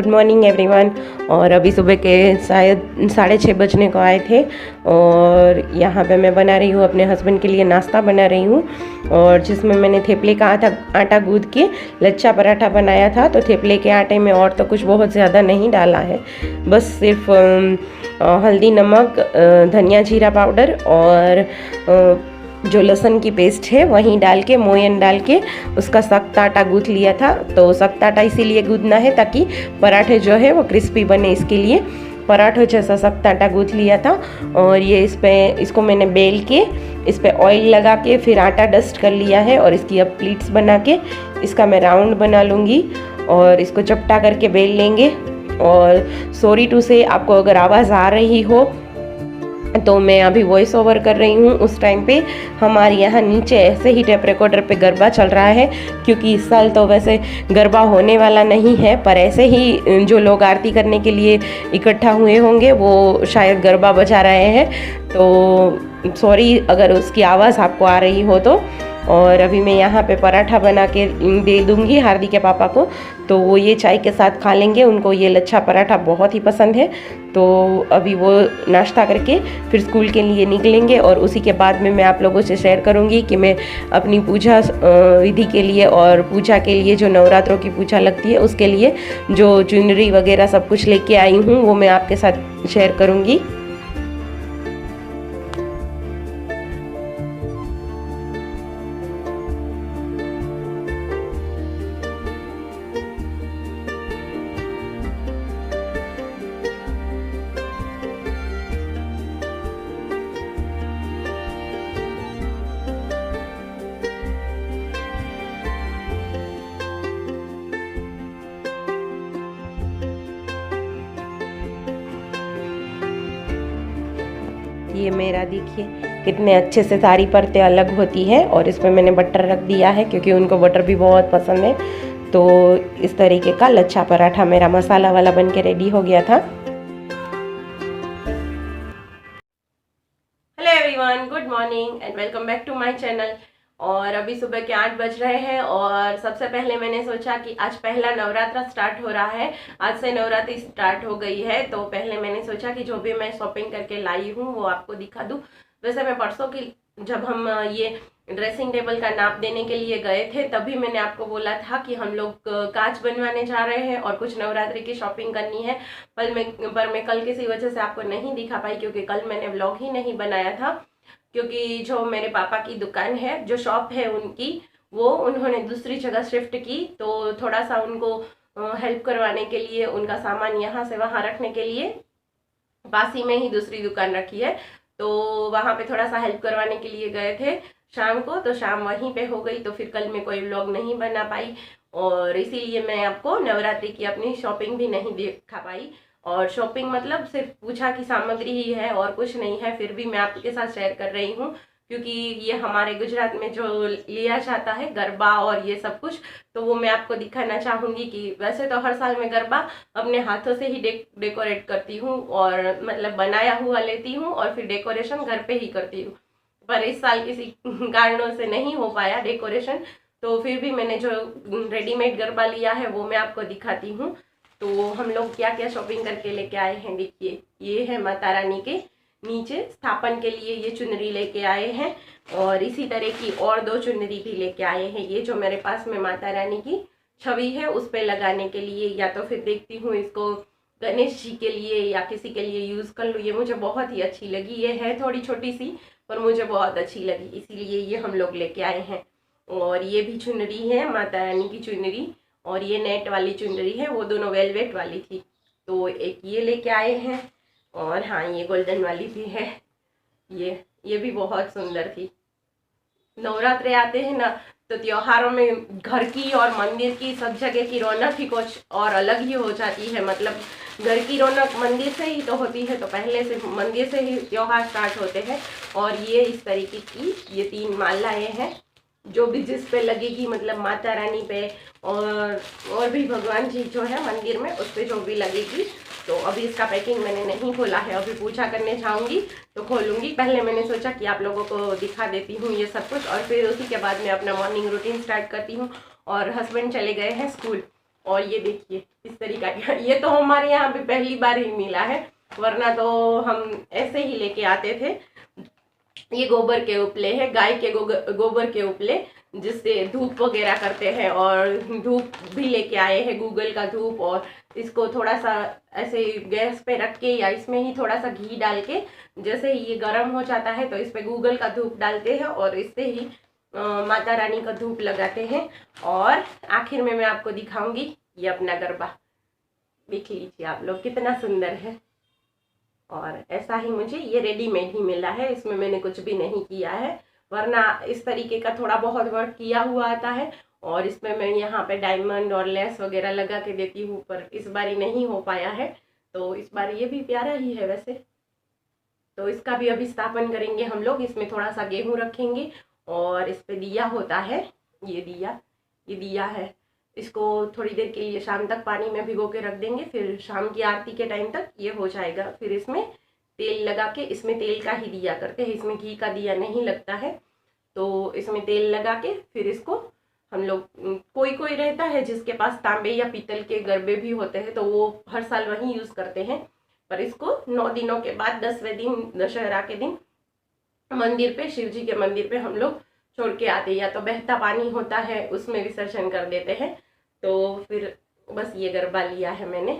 Good morning everyone. और अभी सुबह के शायद 6:30 बजने को आए थे और यहाँ पे मैं बना रही हूँ अपने हस्बैंड के लिए नाश्ता बना रही हूँ। और जिसमें मैंने थेपले का आटा गूँथ के लच्छा पराठा बनाया था। तो थेपले के आटे में और तो कुछ बहुत ज़्यादा नहीं डाला है, बस सिर्फ हल्दी, नमक, धनिया जीरा पाउडर और जो लहसुन की पेस्ट है वहीं डाल के, मोयन डाल के उसका सख्त आटा गूँथ लिया था। तो सख्त आटा इसीलिए गूँथना है ताकि पराठे जो है वो क्रिस्पी बने, इसके लिए पराठों जैसा सख्त आटा गूँथ लिया था। और ये इसको मैंने बेल के इस पर ऑयल लगा के फिर आटा डस्ट कर लिया है। और इसकी अब प्लीट्स बना के इसका मैं राउंड बना लूँगी और इसको चपटा करके बेल लेंगे। और सॉरी टू से, आपको अगर आवाज़ आ रही हो तो मैं अभी वॉइस ओवर कर रही हूँ। उस टाइम पे हमारे यहाँ नीचे ऐसे ही टेप रिकॉर्डर पे गरबा चल रहा है, क्योंकि इस साल तो वैसे गरबा होने वाला नहीं है, पर ऐसे ही जो लोग आरती करने के लिए इकट्ठा हुए होंगे वो शायद गरबा बजा रहे हैं। तो सॉरी अगर उसकी आवाज़ आपको आ रही हो तो। और अभी मैं यहाँ पे पराठा बना के दे दूँगी हार्दिक के पापा को, तो वो ये चाय के साथ खा लेंगे। उनको ये लच्छा पराठा बहुत ही पसंद है। तो अभी वो नाश्ता करके फिर स्कूल के लिए निकलेंगे। और उसी के बाद में मैं आप लोगों से शेयर करूँगी कि मैं अपनी पूजा विधि के लिए और पूजा के लिए जो नवरात्रों की पूजा लगती है उसके लिए जो चुनरी वगैरह सब कुछ लेके आई हूँ वो मैं आपके साथ शेयर करूँगी। ये मेरा देखिए कितने अच्छे से सारी परतें अलग होती है। और इसमें मैंने बटर रख दिया है क्योंकि उनको बटर भी बहुत पसंद है। तो इस तरीके का लच्छा पराठा मेरा मसाला वाला बन के रेडी हो गया था। Hello everyone, good morning and welcome back to my channel. और अभी सुबह के 8 बज रहे हैं और सबसे पहले मैंने सोचा कि आज पहला नवरात्रा स्टार्ट हो रहा है। आज से नवरात्रि स्टार्ट हो गई है, तो पहले मैंने सोचा कि जो भी मैं शॉपिंग करके लाई हूँ वो आपको दिखा दूँ। वैसे मैं परसों की जब हम ये ड्रेसिंग टेबल का नाप देने के लिए गए थे तभी मैंने आपको बोला था कि हम लोग कांच बनवाने जा रहे हैं और कुछ नवरात्रि की शॉपिंग करनी है। पर मैं कल किसी वजह से आपको नहीं दिखा पाई, क्योंकि कल मैंने व्लॉग ही नहीं बनाया था। क्योंकि जो मेरे पापा की दुकान है, जो शॉप है उनकी, वो उन्होंने दूसरी जगह शिफ्ट की। तो थोड़ा सा उनको हेल्प करवाने के लिए, उनका सामान यहाँ से वहाँ रखने के लिए पास ही में ही दूसरी दुकान रखी है, तो वहाँ पे थोड़ा सा हेल्प करवाने के लिए गए थे शाम को। तो शाम वहीं पे हो गई, तो फिर कल मैं कोई व्लॉग नहीं बना पाई और इसीलिए मैं आपको नवरात्रि की अपनी शॉपिंग भी नहीं दिखा पाई। और शॉपिंग मतलब सिर्फ पूजा की सामग्री ही है और कुछ नहीं है, फिर भी मैं आपके साथ शेयर कर रही हूँ क्योंकि ये हमारे गुजरात में जो लिया जाता है गरबा और ये सब कुछ, तो वो मैं आपको दिखाना चाहूँगी। कि वैसे तो हर साल मैं गरबा अपने हाथों से ही डेकोरेट करती हूँ और मतलब बनाया हुआ लेती हूँ और फिर डेकोरेशन घर पे ही करती हूँ, पर इस साल किसी कारणों से नहीं हो पाया डेकोरेशन। तो फिर भी मैंने जो रेडीमेड गरबा लिया है वो मैं आपको दिखाती हूँ। तो हम लोग क्या क्या शॉपिंग करके लेके आए हैं देखिए। ये है माता रानी के नीचे स्थापन के लिए ये चुनरी लेके आए हैं और इसी तरह की और 2 चुनरी भी लेके आए हैं। ये जो मेरे पास में माता रानी की छवि है उस पे लगाने के लिए, या तो फिर देखती हूँ इसको गणेश जी के लिए या किसी के लिए यूज़ कर लूँ। ये मुझे बहुत ही अच्छी लगी, ये है थोड़ी छोटी सी पर मुझे बहुत अच्छी लगी, इसीलिए ये हम लोग लेके आए हैं। और ये भी चुनरी है माता रानी की चुनरी, और ये नेट वाली चुनरी है, वो दोनों वेलवेट वाली थी, तो एक ये लेके आए हैं। और हाँ, ये गोल्डन वाली भी है, ये भी बहुत सुंदर थी। नवरात्रे आते हैं ना, तो त्योहारों में घर की और मंदिर की सब जगह की रौनक ही कुछ और अलग ही हो जाती है। मतलब घर की रौनक मंदिर से ही तो होती है, तो पहले से मंदिर से ही त्योहार स्टार्ट होते हैं। और ये इस तरीके की ये 3 मालाएँ हैं जो भी जिस पे लगेगी, मतलब माता रानी पे और भी भगवान जी जो है मंदिर में उस पे जो भी लगेगी। तो अभी इसका पैकिंग मैंने नहीं खोला है, अभी पूजा करने जाऊंगी तो खोलूंगी। पहले मैंने सोचा कि आप लोगों को दिखा देती हूँ ये सब कुछ, और फिर उसी के बाद मैं अपना मॉर्निंग रूटीन स्टार्ट करती हूँ। और हस्बैंड चले गए हैं स्कूल, और ये देखिए इस तरीका का, ये तो हमारे यहाँ पे पहली बार ही मिला है, वरना तो हम ऐसे ही लेके आते थे। ये गोबर के उपले है, गाय के गोबर के उपले, जिससे धूप वगैरह करते हैं। और धूप भी लेके आए हैं, गूगल का धूप। और इसको थोड़ा सा ऐसे गैस पे रख के या इसमें ही थोड़ा सा घी डाल के, जैसे ही ये गर्म हो जाता है तो इस पे गूगल का धूप डालते हैं और इससे ही माता रानी का धूप लगाते हैं। और आखिर में मैं आपको दिखाऊंगी ये अपना गरबा, देख लीजिए आप लोग कितना सुंदर है। और ऐसा ही मुझे ये रेडीमेड ही मिला है, इसमें मैंने कुछ भी नहीं किया है, वरना इस तरीके का थोड़ा बहुत वर्क किया हुआ आता है। और इसमें मैं यहाँ पे डायमंड और लेस वगैरह लगा के देती हूँ, पर इस बार नहीं हो पाया है। तो इस बार ये भी प्यारा ही है वैसे। तो इसका भी अभी स्थापन करेंगे हम लोग। इसमें थोड़ा सा गेहूँ रखेंगे और इस पे दिया होता है, ये दिया है। इसको थोड़ी देर के लिए शाम तक पानी में भिगो के रख देंगे, फिर शाम की आरती के टाइम तक ये हो जाएगा। फिर इसमें तेल लगा के, इसमें तेल का ही दिया करते हैं, इसमें घी का दिया नहीं लगता है। तो इसमें तेल लगा के फिर इसको हम लोग, कोई रहता है जिसके पास तांबे या पीतल के गरबे भी होते हैं तो वो हर साल वही यूज़ करते हैं। पर इसको 9 दिनों के बाद 10वें दिन दशहरा के दिन मंदिर पे, शिव जी के मंदिर पे हम लोग छोड़ के आते हैं, या तो बहता पानी होता है उसमें विसर्जन कर देते हैं। तो फिर बस ये गरबा लिया है मैंने,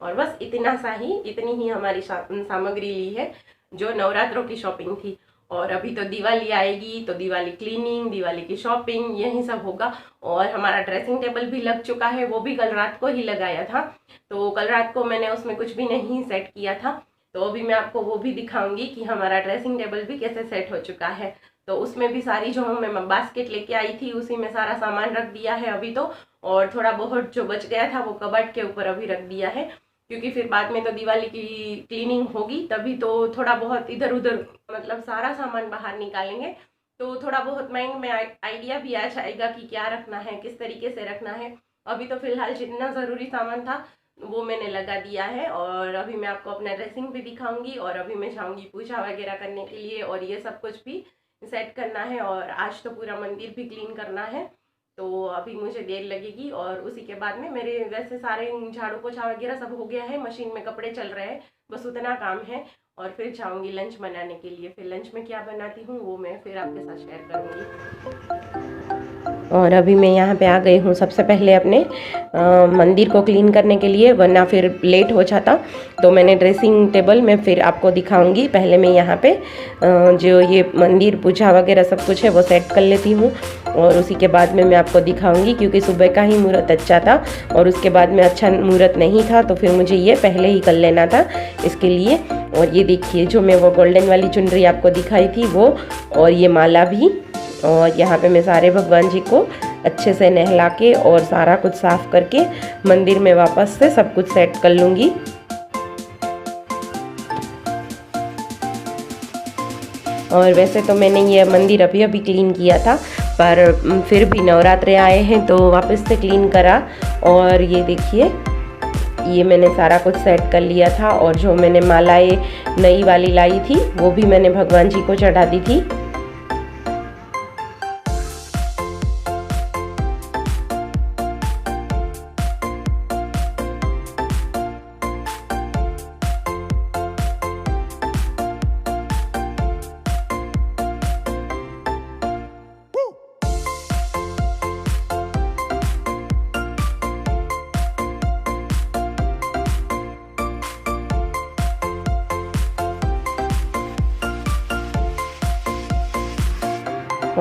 और बस इतनी ही हमारी सामग्री ली है जो नवरात्रों की शॉपिंग थी। और अभी तो दिवाली आएगी तो दिवाली क्लीनिंग, दिवाली की शॉपिंग, यही सब होगा। और हमारा ड्रेसिंग टेबल भी लग चुका है, वो भी कल रात को ही लगाया था। तो कल रात को मैंने उसमें कुछ भी नहीं सेट किया था, तो अभी मैं आपको वो भी दिखाऊंगी कि हमारा ड्रेसिंग टेबल भी कैसे सेट हो चुका है। तो उसमें भी सारी जो मैं बास्केट लेके आई थी उसी में सारा सामान रख दिया है अभी तो। और थोड़ा बहुत जो बच गया था वो कबर्ड के ऊपर अभी रख दिया है, क्योंकि फिर बाद में तो दिवाली की क्लीनिंग होगी तभी तो थोड़ा बहुत इधर उधर, मतलब सारा सामान बाहर निकालेंगे तो थोड़ा बहुत माइंड में आइडिया भी आ जाएगा कि क्या रखना है, किस तरीके से रखना है। अभी तो फिलहाल जितना ज़रूरी सामान था वो मैंने लगा दिया है। और अभी मैं आपको अपना ड्रेसिंग भी दिखाऊंगी, और अभी मैं जाऊँगी पूजा वगैरह करने के लिए, और ये सब कुछ भी सेट करना है। और आज तो पूरा मंदिर भी क्लीन करना है, तो अभी मुझे देर लगेगी। और उसी के बाद में मेरे वैसे सारे झाड़ू पोछा वगैरह सब हो गया है, मशीन में कपड़े चल रहे हैं, बस उतना काम है। और फिर जाऊंगी लंच बनाने के लिए। फिर लंच में क्या बनाती हूँ वो मैं फिर आपके साथ शेयर करूँगी। और अभी मैं यहाँ पे आ गई हूँ सबसे पहले अपने मंदिर को क्लीन करने के लिए, वरना फिर लेट हो जाता। तो मैंने ड्रेसिंग टेबल में फिर आपको दिखाऊंगी। पहले मैं यहाँ पे जो ये मंदिर पूजा वगैरह सब कुछ है वो सेट कर लेती हूँ, और उसी के बाद में मैं आपको दिखाऊंगी। क्योंकि सुबह का ही मुहूर्त अच्छा था और उसके बाद में अच्छा मुहूर्त नहीं था, तो फिर मुझे ये पहले ही कर लेना था इसके लिए। और ये देखिए जो मैं वो गोल्डन वाली चुनरी आपको दिखाई थी वो, और ये माला भी। और यहाँ पे मैं सारे भगवान जी को अच्छे से नहला के और सारा कुछ साफ करके मंदिर में वापस से सब कुछ सेट कर लूँगी। और वैसे तो मैंने ये मंदिर अभी अभी क्लीन किया था, पर फिर भी नवरात्रे आए हैं तो वापस से क्लीन करा। और ये देखिए ये मैंने सारा कुछ सेट कर लिया था। और जो मैंने मालाएं नई वाली लाई थी वो भी मैंने भगवान जी को चढ़ा दी थी।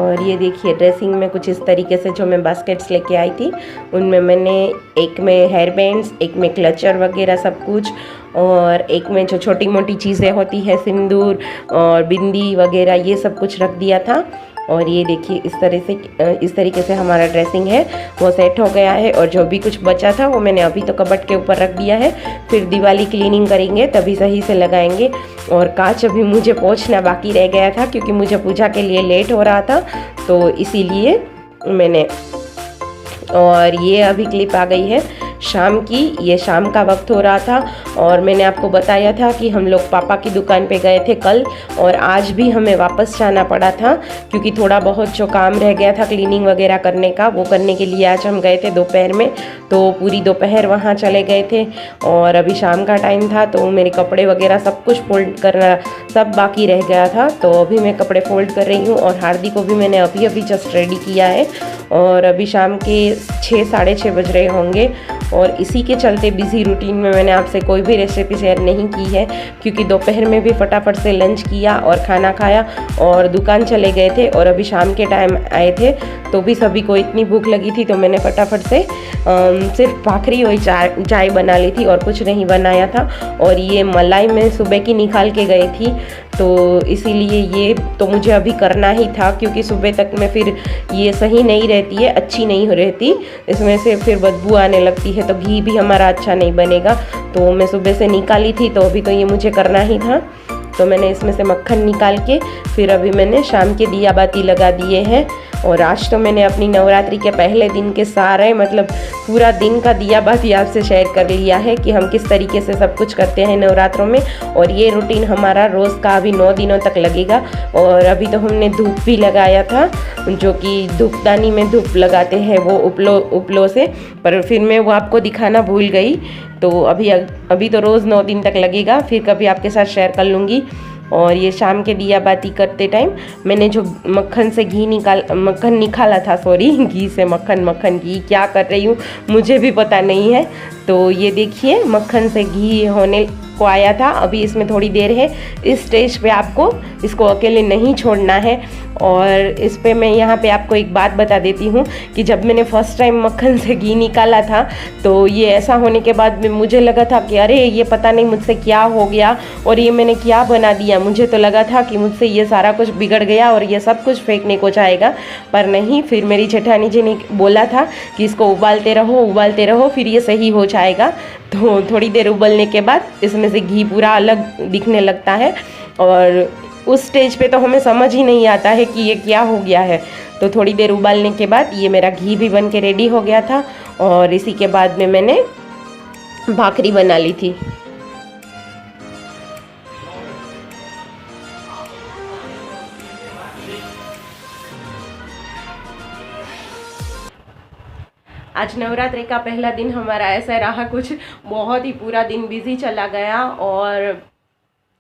और ये देखिए ड्रेसिंग में कुछ इस तरीके से जो मैं बास्केट्स लेके आई थी उनमें मैंने एक में हेयर बैंड्स, एक में क्लचर वगैरह सब कुछ, और एक में जो छोटी मोटी चीज़ें होती है सिंदूर और बिंदी वगैरह ये सब कुछ रख दिया था। और ये देखिए इस तरीके से हमारा ड्रेसिंग है वो सेट हो गया है। और जो भी कुछ बचा था वो मैंने अभी तो कबर्ड के ऊपर रख दिया है, फिर दिवाली क्लीनिंग करेंगे तभी सही से लगाएंगे। और कांच अभी मुझे पोंछना बाकी रह गया था क्योंकि मुझे पूजा के लिए लेट हो रहा था, तो इसीलिए मैंने। और ये अभी क्लिप आ गई है शाम की। ये शाम का वक्त हो रहा था और मैंने आपको बताया था कि हम लोग पापा की दुकान पे गए थे कल, और आज भी हमें वापस जाना पड़ा था क्योंकि थोड़ा बहुत जो काम रह गया था क्लीनिंग वगैरह करने का, वो करने के लिए आज हम गए थे दोपहर में। तो पूरी दोपहर वहाँ चले गए थे और अभी शाम का टाइम था, तो मेरे कपड़े वगैरह सब कुछ फोल्ड करना सब बाकी रह गया था। तो अभी मैं कपड़े फोल्ड कर रही हूँ और हार्दिक को भी मैंने अभी अभी जस्ट रेडी किया है और अभी शाम के 6 साढ़े 6 बज रहे होंगे। और इसी के चलते बिज़ी रूटीन में मैंने आपसे कोई भी रेसिपी शेयर नहीं की है क्योंकि दोपहर में भी फटाफट से लंच किया और खाना खाया और दुकान चले गए थे, और अभी शाम के टाइम आए थे तो भी सभी को इतनी भूख लगी थी तो मैंने फटाफट से सिर्फ भाखरी और चाय बना ली थी और कुछ नहीं बनाया था। और ये मलाई मैं सुबह की निकाल के गई थी, तो इसीलिए ये तो मुझे अभी करना ही था क्योंकि सुबह तक में फिर ये सही नहीं रहती है, अच्छी नहीं हो रहती, इसमें से फिर बदबू आने लगती है तो घी भी हमारा अच्छा नहीं बनेगा। तो मैं सुबह से निकाली थी तो अभी तो ये मुझे करना ही था। तो मैंने इसमें से मक्खन निकाल के फिर अभी मैंने शाम के दिया बाती लगा दिए हैं। और आज तो मैंने अपनी नवरात्रि के पहले दिन के सारे मतलब पूरा दिन का दिया बाती आपसे शेयर कर लिया है कि हम किस तरीके से सब कुछ करते हैं नवरात्रों में। और ये रूटीन हमारा रोज़ का अभी 9 दिनों तक लगेगा। और अभी तो हमने धूप भी लगाया था, जो कि धूपदानी में धूप लगाते हैं वो उपलो से, पर फिर मैं वो आपको दिखाना भूल गई। तो अभी तो रोज़ 9 दिन तक लगेगा, फिर कभी आपके साथ शेयर कर लूँगी। और ये शाम के दिया बाती करते टाइम मैंने जो मक्खन निकाला था, सॉरी घी से मक्खन घी क्या कर रही हूँ मुझे भी पता नहीं है। तो ये देखिए मक्खन से घी होने को आया था, अभी इसमें थोड़ी देर है। इस स्टेज पे आपको इसको अकेले नहीं छोड़ना है। और इस पे मैं यहाँ पे आपको एक बात बता देती हूँ कि जब मैंने फर्स्ट टाइम मक्खन से घी निकाला था तो ये ऐसा होने के बाद में मुझे लगा था कि अरे ये पता नहीं मुझसे क्या हो गया और ये मैंने क्या बना दिया। मुझे तो लगा था कि मुझसे ये सारा कुछ बिगड़ गया और ये सब कुछ फेंकने को जाएगा, पर नहीं। फिर मेरी जेठानी जी ने बोला था कि इसको उबालते रहो फिर ये सही हो जाएगा। तो थोड़ी देर उबलने के बाद इसमें से घी पूरा अलग दिखने लगता है और उस स्टेज पे तो हमें समझ ही नहीं आता है कि ये क्या हो गया है। तो थोड़ी देर उबालने के बाद ये मेरा घी भी बन के रेडी हो गया था और इसी के बाद में मैंने भाखरी बना ली थी। आज नवरात्रि का पहला दिन हमारा ऐसा रहा, कुछ बहुत ही पूरा दिन बिजी चला गया और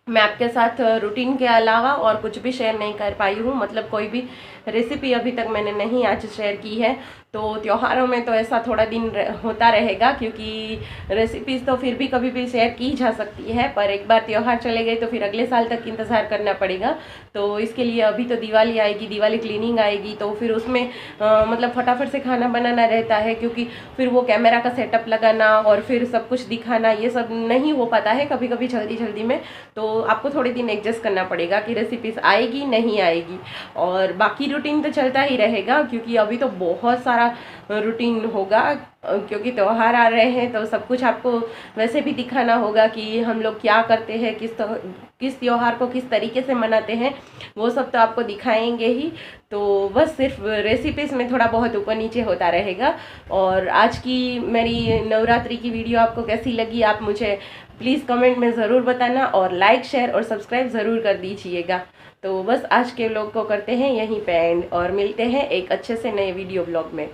मैं आपके साथ रूटीन के अलावा और कुछ भी शेयर नहीं कर पाई हूँ। मतलब कोई भी रेसिपी अभी तक मैंने नहीं आज शेयर की है। तो त्योहारों में तो ऐसा थोड़ा दिन होता रहेगा क्योंकि रेसिपीज़ तो फिर भी कभी भी शेयर की जा सकती है, पर एक बार त्योहार चले गए तो फिर अगले साल तक इंतज़ार करना पड़ेगा। तो इसके लिए अभी तो दिवाली आएगी, दिवाली क्लीनिंग आएगी, तो फिर उसमें मतलब फटाफट से खाना बनाना रहता है क्योंकि फिर वो कैमरा का सेटअप लगाना और फिर सब कुछ दिखाना ये सब नहीं हो पाता है कभी कभी जल्दी में। तो आपको थोड़े दिन एडजस्ट करना पड़ेगा कि रेसिपीज़ आएगी नहीं आएगी। और बाकी रूटीन तो चलता ही रहेगा क्योंकि अभी तो बहुत सारा रूटीन होगा क्योंकि त्यौहार आ रहे हैं, तो सब कुछ आपको वैसे भी दिखाना होगा कि हम लोग क्या करते हैं, किस त्योहार को किस तरीके से मनाते हैं, वो सब तो आपको दिखाएंगे ही। तो बस सिर्फ रेसिपीज़ में थोड़ा बहुत ऊपर नीचे होता रहेगा। और आज की मेरी नवरात्रि की वीडियो आपको कैसी लगी आप मुझे प्लीज़ कमेंट में ज़रूर बताना और लाइक शेयर और सब्सक्राइब ज़रूर कर दीजिएगा। तो बस आज के व्लॉग को करते हैं यहीं पे एंड और मिलते हैं एक अच्छे से नए वीडियो ब्लॉग में।